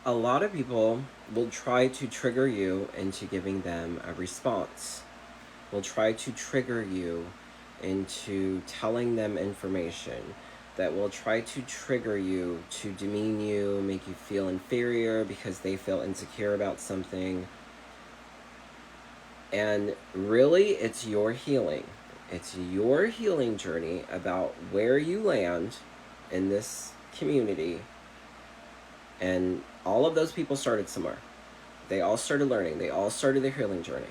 a lot of people will try to trigger you into giving them a response, will try to trigger you into telling them information that will try to trigger you to demean you, make you feel inferior because they feel insecure about something. And really, it's your healing. It's your healing journey about where you land in this community. And all of those people started somewhere. They all started learning. They all started their healing journey.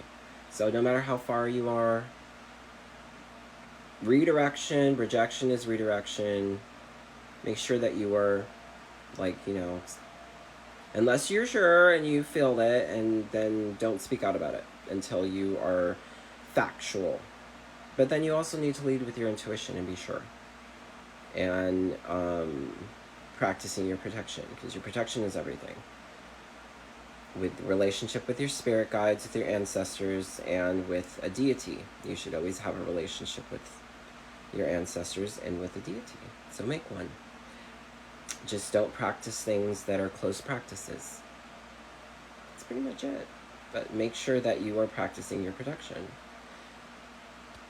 So no matter how far you are, redirection, rejection is redirection. Make sure that you are, like, unless you're sure and you feel it, and then don't speak out about it until you are factual. But then you also need to lead with your intuition and be sure. And practicing your protection, because your protection is everything. With relationship with your spirit guides, with your ancestors, and with a deity. You should always have a relationship with your ancestors and with a deity. So make one. Just don't practice things that are close practices. That's pretty much it. But make sure that you are practicing your protection.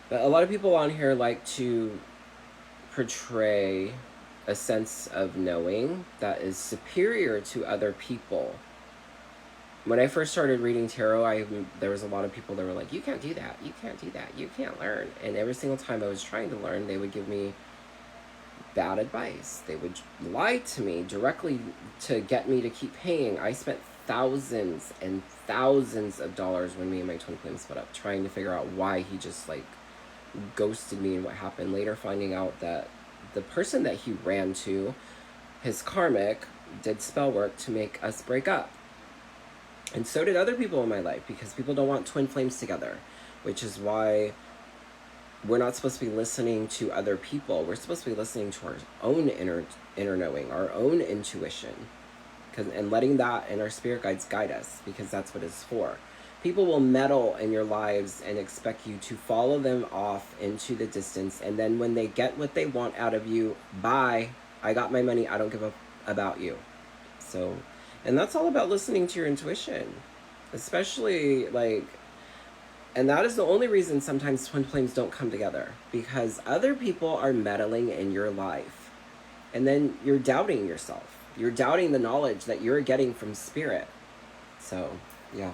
But a lot of people on here like to portray a sense of knowing that is superior to other people. When I first started reading tarot, there was a lot of people that were like, you can't do that, you can't do that, you can't learn. And every single time I was trying to learn, they would give me bad advice. They would lie to me directly to get me to keep paying. I spent thousands and thousands of dollars when me and my twin flame split up, trying to figure out why he just ghosted me and what happened. Later finding out that the person that he ran to, his karmic, did spell work to make us break up. And so did other people in my life, because people don't want twin flames together, which is why we're not supposed to be listening to other people. We're supposed to be listening to our own inner knowing, our own intuition, and letting that and our spirit guides guide us, because that's what it's for. People will meddle in your lives and expect you to follow them off into the distance, and then when they get what they want out of you, bye, I got my money, I don't give a about you. So, and that's all about listening to your intuition, especially and that is the only reason sometimes twin flames don't come together, because other people are meddling in your life, and then you're doubting yourself. You're doubting the knowledge that you're getting from spirit. So, yeah.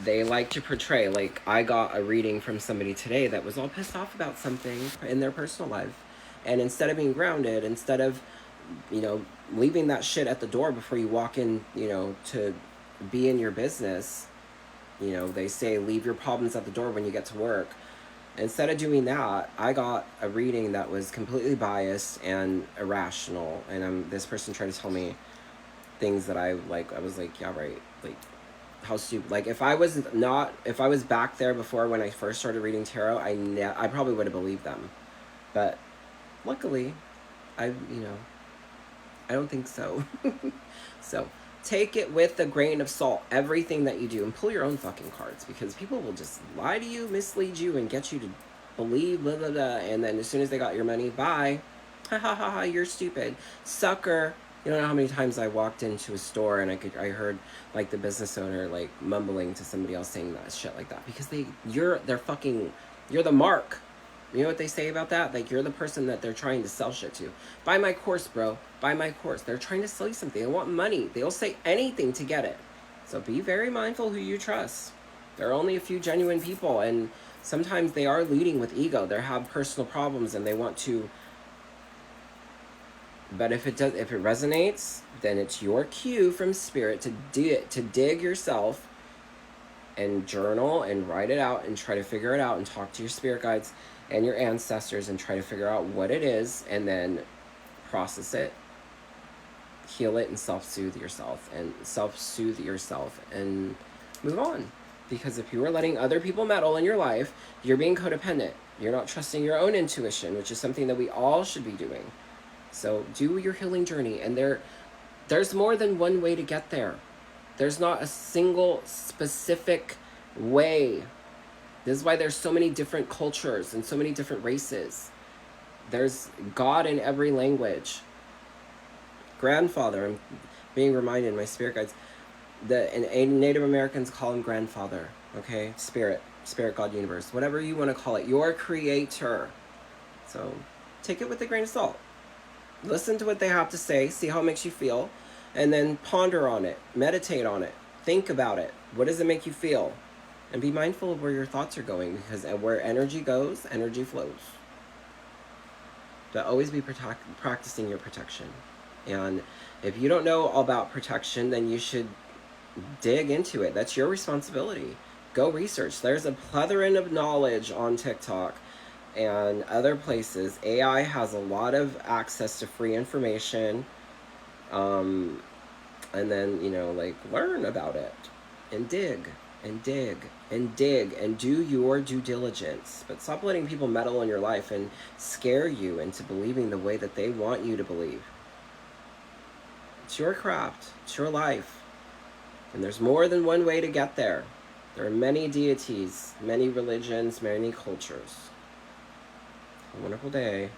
They like to portray, I got a reading from somebody today that was all pissed off about something in their personal life. And instead of being grounded, instead of, leaving that shit at the door before you walk in, to be in your business, they say leave your problems at the door when you get to work. Instead of doing that, I got a reading that was completely biased and irrational. And this person tried to tell me things that I was like, yeah, right. How stupid. If I was back there before when I first started reading tarot, I probably would have believed them. But luckily, I don't think so. So take it with a grain of salt, everything that you do, and pull your own fucking cards, because people will just lie to you, mislead you, and get you to believe blah blah blah, and then as soon as they got your money, bye. Ha ha ha ha, you're stupid. Sucker. You don't know how many times I walked into a store and I heard the business owner mumbling to somebody else saying that shit like that, because you're the mark. You know what they say about that? You're the person that they're trying to sell shit to. Buy my course, bro. Buy my course. They're trying to sell you something. They want money. They'll say anything to get it. So be very mindful who you trust. There are only a few genuine people, and sometimes they are leading with ego. They have personal problems and they want to. But if it resonates, then it's your cue from spirit to dig yourself and journal and write it out and try to figure it out and talk to your spirit guides and your ancestors and try to figure out what it is, and then process it, heal it, and self-soothe yourself and move on. Because if you are letting other people meddle in your life, you're being codependent. You're not trusting your own intuition, which is something that we all should be doing. So do your healing journey, and there's more than one way to get there. There's not a single specific way. This is why there's so many different cultures and so many different races. There's God in every language. Grandfather, being reminded, my spirit guides, and Native Americans call him grandfather, okay? Spirit, God, universe, whatever you want to call it, your creator. So take it with a grain of salt. Listen to what they have to say, see how it makes you feel, and then ponder on it, meditate on it, think about it. What does it make you feel? And be mindful of where your thoughts are going, because where energy goes, energy flows. To always be practicing your protection. And if you don't know about protection, then you should dig into it. That's your responsibility. Go research. There's a plethora of knowledge on TikTok and other places. AI has a lot of access to free information. And then, like, learn about it and dig and dig and dig and do your due diligence. But stop letting people meddle in your life and scare you into believing the way that they want you to believe. It's your craft. It's your life. And there's more than one way to get there. There are many deities, many religions, many cultures. Have a wonderful day.